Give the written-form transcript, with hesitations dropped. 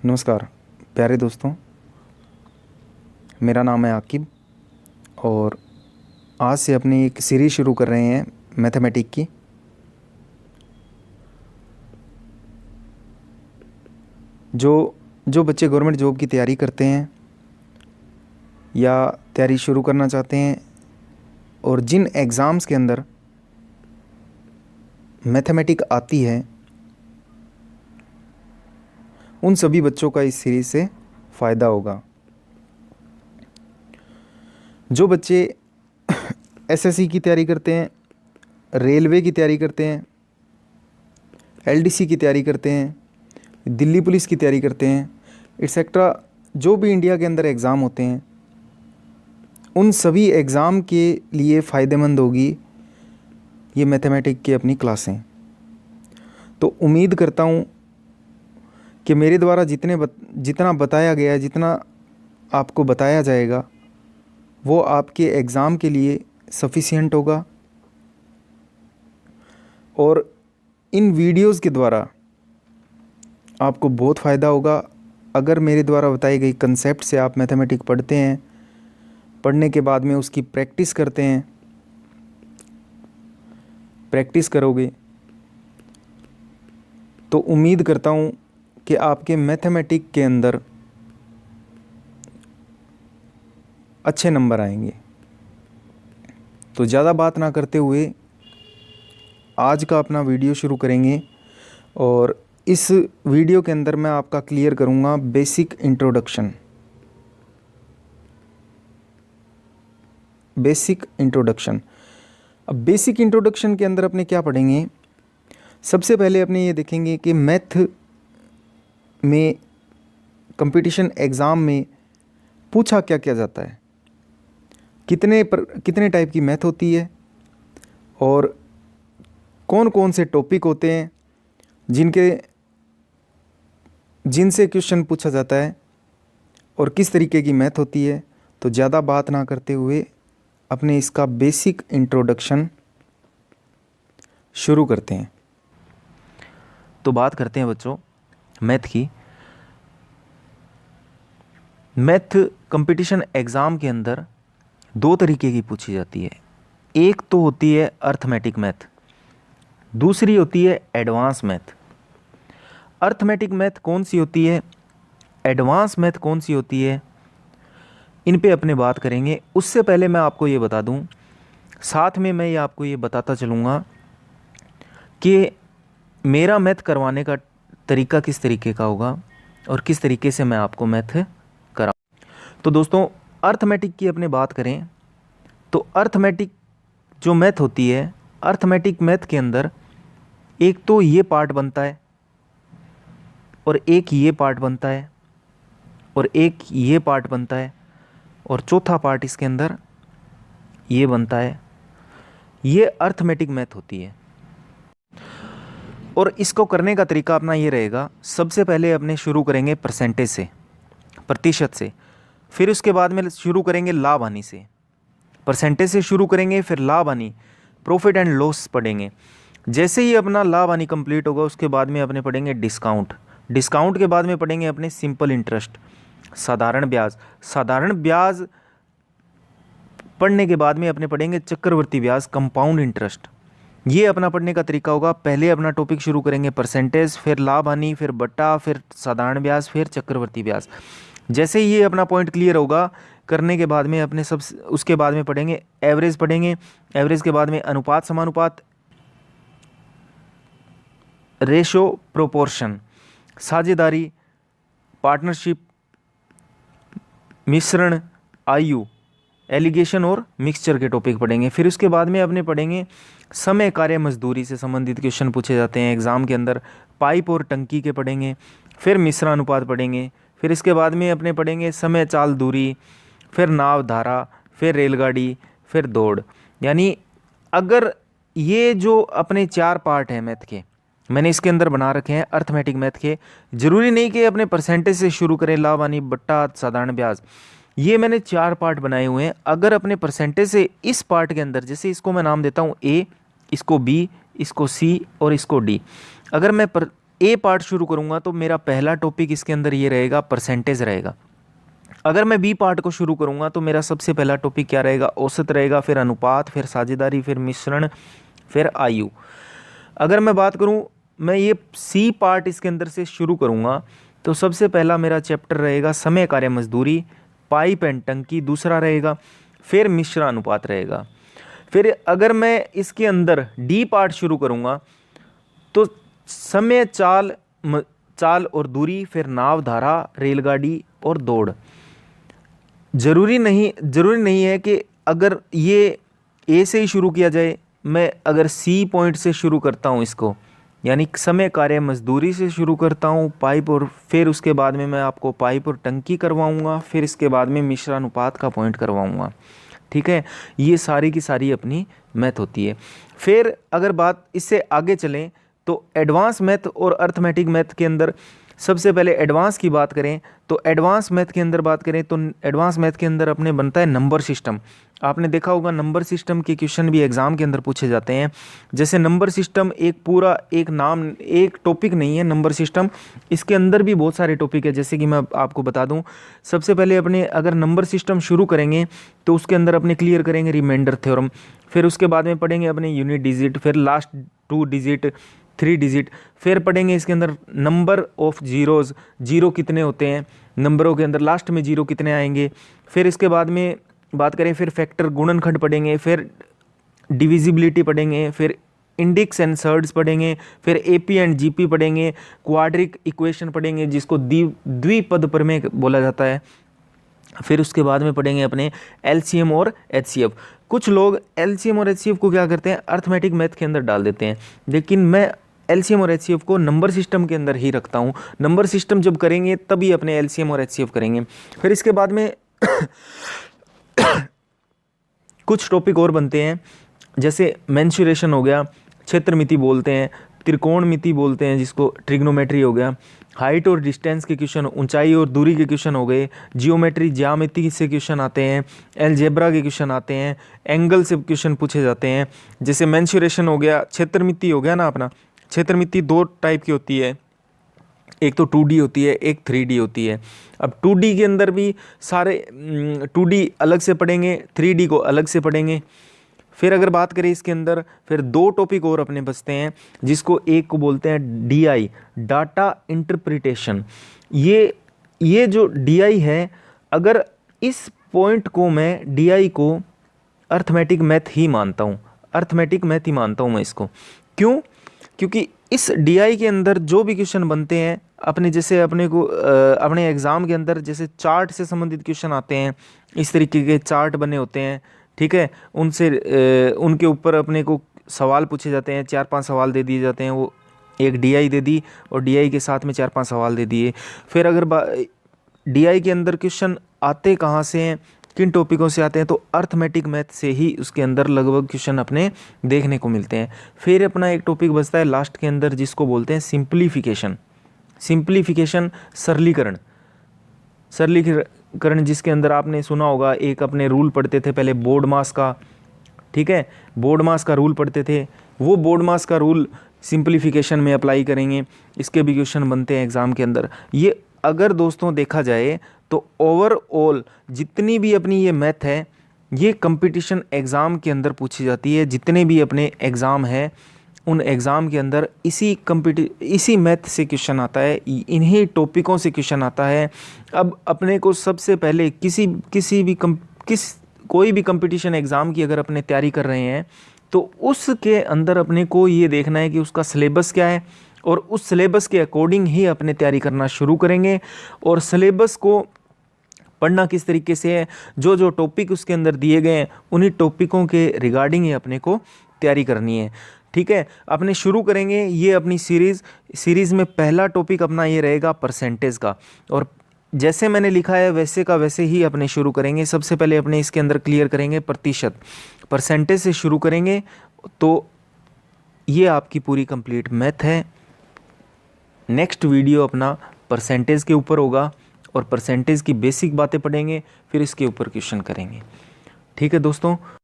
नमस्कार प्यारे दोस्तों, मेरा नाम है आकिब और आज से अपनी एक सीरीज़ शुरू कर रहे हैं मैथमेटिक की। जो जो बच्चे गवर्नमेंट जॉब की तैयारी करते हैं या तैयारी शुरू करना चाहते हैं और जिन एग्ज़ाम्स के अंदर मैथमेटिक आती है, उन सभी बच्चों का इस सीरीज़ से फ़ायदा होगा। जो बच्चे एसएससी की तैयारी करते हैं, रेलवे की तैयारी करते हैं, एलडीसी की तैयारी करते हैं, दिल्ली पुलिस की तैयारी करते हैं, एक्सेट्रा, जो भी इंडिया के अंदर एग्ज़ाम होते हैं, उन सभी एग्ज़ाम के लिए फ़ायदेमंद होगी ये मैथमेटिक की अपनी क्लासें। तो उम्मीद करता हूँ कि मेरे द्वारा जितना बताया गया, जितना आपको बताया जाएगा, वो आपके एग्ज़ाम के लिए सफिशिएंट होगा। और इन वीडियोस के द्वारा आपको बहुत फ़ायदा होगा। अगर मेरे द्वारा बताई गई कंसेप्ट से आप मैथमेटिक पढ़ते हैं, पढ़ने के बाद में उसकी प्रैक्टिस करते हैं, प्रैक्टिस करोगे तो उम्मीद करता हूँ कि आपके मैथमेटिक के अंदर अच्छे नंबर आएंगे। तो ज़्यादा बात ना करते हुए आज का अपना वीडियो शुरू करेंगे और इस वीडियो के अंदर मैं आपका क्लियर करूँगा बेसिक इंट्रोडक्शन। अब बेसिक इंट्रोडक्शन के अंदर अपने क्या पढ़ेंगे? सबसे पहले अपने ये देखेंगे कि मैथ में कंपटीशन एग्ज़ाम में पूछा क्या क्या जाता है, कितने टाइप की मैथ होती है और कौन कौन से टॉपिक होते हैं जिनसे क्वेश्चन पूछा जाता है और किस तरीके की मैथ होती है। तो ज़्यादा बात ना करते हुए अपने इसका बेसिक इंट्रोडक्शन शुरू करते हैं। तो बात करते हैं बच्चों मैथ की। मैथ कंपटीशन एग्ज़ाम के अंदर दो तरीके की पूछी जाती है। एक तो होती है अर्थमेटिक मैथ, दूसरी होती है एडवांस मैथ। अर्थमेटिक मैथ कौन सी होती है, एडवांस मैथ कौन सी होती है, इन पे अपने बात करेंगे। उससे पहले मैं आपको ये बता दूं, साथ में मैं ये आपको ये बताता चलूँगा कि मेरा मैथ करवाने का तरीका किस तरीके का होगा और किस तरीके से मैं आपको मैथ कराऊँ। तो दोस्तों अर्थमेटिक की अपने बात करें तो अर्थमेटिक जो मैथ होती है, अर्थमेटिक मैथ के अंदर एक तो ये पार्ट बनता है और एक ये पार्ट बनता है और एक ये पार्ट बनता है और चौथा पार्ट इसके अंदर ये बनता है। ये अर्थमेटिक मैथ होती है और इसको करने का तरीका अपना ये रहेगा। सबसे पहले अपने शुरू करेंगे परसेंटेज से, प्रतिशत से, फिर उसके बाद में शुरू करेंगे लाभ हानि से। परसेंटेज से शुरू करेंगे, फिर लाभ हानि, प्रॉफिट एंड लॉस पढ़ेंगे। जैसे ही अपना लाभ हानि कंप्लीट होगा उसके बाद में अपने पढ़ेंगे डिस्काउंट। डिस्काउंट के बाद में पढ़ेंगे अपने सिंपल इंटरेस्ट, साधारण ब्याज। साधारण ब्याज पढ़ने के बाद में अपने पढ़ेंगे चक्रवर्ती ब्याज, कंपाउंड इंटरेस्ट। ये अपना पढ़ने का तरीका होगा। पहले अपना टॉपिक शुरू करेंगे परसेंटेज, फिर लाभ हानि, फिर बट्टा, फिर साधारण ब्याज, फिर चक्रवर्ती ब्याज। जैसे ही ये अपना पॉइंट क्लियर होगा करने के बाद में अपने उसके बाद में पढ़ेंगे एवरेज, पढ़ेंगे एवरेज के बाद में अनुपात, समानुपात, रेशो, प्रोपोर्शन, साझेदारी, पार्टनरशिप, मिश्रण, आयु, एलिगेशन और मिक्सचर के टॉपिक पढ़ेंगे। फिर उसके बाद में अपने पढ़ेंगे समय, कार्य, मजदूरी से संबंधित क्वेश्चन पूछे जाते हैं एग्ज़ाम के अंदर। पाइप और टंकी के पढ़ेंगे, फिर मिश्रानुपात पढ़ेंगे। फिर इसके बाद में अपने पढ़ेंगे समय, चाल, दूरी, फिर नाव, धारा, फिर रेलगाड़ी, फिर दौड़। यानी अगर ये जो अपने चार पार्ट हैं मैथ के, मैंने इसके अंदर बना रखे हैं अर्थमेटिक मैथ के। ज़रूरी नहीं कि अपने परसेंटेज से शुरू करें, लाभ हानि, बट्टा, साधारण ब्याज। ये मैंने चार पार्ट बनाए हुए हैं। अगर अपने परसेंटेज से इस पार्ट के अंदर, जैसे इसको मैं नाम देता हूँ ए, इसको बी, इसको सी और इसको डी, अगर मैं ए पार्ट शुरू करूँगा तो मेरा पहला टॉपिक इसके अंदर ये रहेगा, परसेंटेज रहेगा। अगर मैं बी पार्ट को शुरू करूँगा तो मेरा सबसे पहला टॉपिक क्या रहेगा, औसत रहेगा, फिर अनुपात, फिर साझेदारी, फिर मिश्रण, फिर आयु। अगर मैं बात करूँ, मैं ये सी पार्ट इसके अंदर से शुरू करूँगा तो सबसे पहला मेरा चैप्टर रहेगा समय, कार्य, मजदूरी, पाइप एंड टंकी दूसरा रहेगा, फिर मिश्र अनुपात रहेगा। फिर अगर मैं इसके अंदर डी पार्ट शुरू करूँगा तो समय, चाल और दूरी, फिर नाव, धारा, रेलगाड़ी और दौड़। ज़रूरी नहीं है कि अगर ये ए से ही शुरू किया जाए। मैं अगर सी पॉइंट से शुरू करता हूँ इसको, यानी समय, कार्य, मजदूरी से शुरू करता हूँ, पाइप, और फिर उसके बाद में मैं आपको पाइप और टंकी करवाऊँगा, फिर इसके बाद में मिश्रानुपात का पॉइंट करवाऊँगा। ठीक है, ये सारी की सारी अपनी मैथ होती है। फिर अगर बात इससे आगे चलें तो एडवांस मैथ और अर्थमेटिक मैथ के अंदर सबसे पहले एडवांस की बात करें तो एडवांस मैथ के अंदर बात करें तो एडवांस मैथ के अंदर अपने बनता है नंबर सिस्टम। आपने देखा होगा नंबर सिस्टम के क्वेश्चन भी एग्जाम के अंदर पूछे जाते हैं। जैसे नंबर सिस्टम एक पूरा एक नाम, एक टॉपिक नहीं है नंबर सिस्टम, इसके अंदर भी बहुत सारे टॉपिक है। जैसे कि मैं आपको बता दूं, सबसे पहले अपने अगर नंबर सिस्टम शुरू करेंगे तो उसके अंदर अपने क्लियर करेंगे रिमाइंडर थ्योरम, फिर उसके बाद में पढ़ेंगे अपने यूनिट डिजिट, फिर लास्ट 2 डिजिट, 3 डिजिट, फिर पढ़ेंगे इसके अंदर नंबर ऑफ जीरोज़, जीरो कितने होते हैं नंबरों के अंदर, लास्ट में जीरो कितने आएंगे। फिर इसके बाद में बात करें फिर फैक्टर गुणनखंड पढ़ेंगे, फिर डिविजिबिलिटी पढ़ेंगे, फिर इंडेक्स एंड सर्ड्स पढ़ेंगे, फिर एपी एंड जीपी पढ़ेंगे, क्वाड्रिक इक्वेशन पढ़ेंगे जिसको द्विपद प्रमेय बोला जाता है। फिर उसके बाद में पढ़ेंगे अपने एलसीएम और एचसीएफ। कुछ लोग एलसीएम और एचसीएफ को क्या करते हैं, अर्थमेटिक मैथ के अंदर डाल देते हैं, लेकिन मैं एलसीएम और एचसीएफ को नंबर सिस्टम के अंदर ही रखता हूँ। नंबर सिस्टम जब करेंगे तभी अपने एलसीएम और एचसीएफ करेंगे। फिर इसके बाद में कुछ टॉपिक और बनते हैं, जैसे मेंसुरेशन हो गया, क्षेत्रमिति बोलते हैं, त्रिकोणमिति बोलते हैं जिसको ट्रिग्नोमेट्री हो गया, हाइट और डिस्टेंस के क्वेश्चन, ऊंचाई और दूरी के क्वेश्चन हो गए, जियोमेट्री ज्यामिति से क्वेश्चन आते हैं, एलजेब्रा के क्वेश्चन आते हैं, एंगल से क्वेश्चन पूछे जाते हैं। जैसे मेंसुरेशन हो गया, क्षेत्रमिति हो गया ना अपना, क्षेत्रमिति 2 टाइप की होती है, एक तो 2D होती है, एक 3D होती है। अब 2D के अंदर भी सारे 2D अलग से पढ़ेंगे, 3D को अलग से पढ़ेंगे। फिर अगर बात करें इसके अंदर फिर 2 टॉपिक और अपने बचते हैं, जिसको एक को बोलते हैं DI, डाटा इंटरप्रिटेशन। ये जो DI है, अगर इस पॉइंट को मैं DI को अर्थमेटिक मैथ ही मानता हूँ, अर्थमेटिक मैथ ही मानता हूँ मैं इसको। क्यों? क्योंकि इस DI के अंदर जो भी क्वेश्चन बनते हैं अपने, जैसे अपने को अपने एग्ज़ाम के अंदर जैसे चार्ट से संबंधित क्वेश्चन आते हैं, इस तरीके के चार्ट बने होते हैं। ठीक है, उनसे उनके ऊपर अपने को सवाल पूछे जाते हैं, 4-5 सवाल दे दिए जाते हैं। वो एक DI दे दी और DI के साथ में 4-5 सवाल दे दिए। फिर अगर DI के अंदर क्वेश्चन आते कहाँ से हैं, किन टॉपिकों से आते हैं, तो अर्थमेटिक मैथ से ही उसके अंदर लगभग क्वेश्चन अपने देखने को मिलते हैं। फिर अपना एक टॉपिक बचता है लास्ट के अंदर जिसको बोलते हैं सिंप्लीफिकेशन। सिंप्लीफिकेशन सरलीकरण, जिसके अंदर आपने सुना होगा, एक अपने रूल पढ़ते थे पहले बोर्ड मास का। ठीक है, बोर्ड मास का रूल पढ़ते थे, वो बोर्ड मास का रूल सिंप्लीफिकेशन में अप्लाई करेंगे, इसके भी क्वेश्चन बनते हैं एग्ज़ाम के अंदर। ये अगर दोस्तों देखा जाए तो ओवरऑल जितनी भी अपनी ये मैथ है, ये कंपटीशन एग्ज़ाम के अंदर पूछी जाती है। जितने भी अपने एग्ज़ाम हैं उन एग्ज़ाम के अंदर इसी मैथ से क्वेश्चन आता है, इन्हीं टॉपिकों से क्वेश्चन आता है। अब अपने को सबसे पहले कोई भी कंपटीशन एग्ज़ाम की अगर अपने तैयारी कर रहे हैं तो उसके अंदर अपने को ये देखना है कि उसका सिलेबस क्या है, और उस सिलेबस के अकॉर्डिंग ही अपने तैयारी करना शुरू करेंगे। और सिलेबस को पढ़ना किस तरीके से है, जो जो टॉपिक उसके अंदर दिए गए हैं उन्हीं टॉपिकों के रिगार्डिंग ही अपने को तैयारी करनी है। ठीक है, अपने शुरू करेंगे ये अपनी सीरीज़ में पहला टॉपिक अपना ये रहेगा परसेंटेज का, और जैसे मैंने लिखा है वैसे का वैसे ही अपने शुरू करेंगे। सबसे पहले अपने इसके अंदर क्लियर करेंगे प्रतिशत, परसेंटेज से शुरू करेंगे, तो ये आपकी पूरी कंप्लीट मैथ है। नेक्स्ट वीडियो अपना परसेंटेज के ऊपर होगा और परसेंटेज की बेसिक बातें पढ़ेंगे, फिर इसके ऊपर क्वेश्चन करेंगे। ठीक है दोस्तों।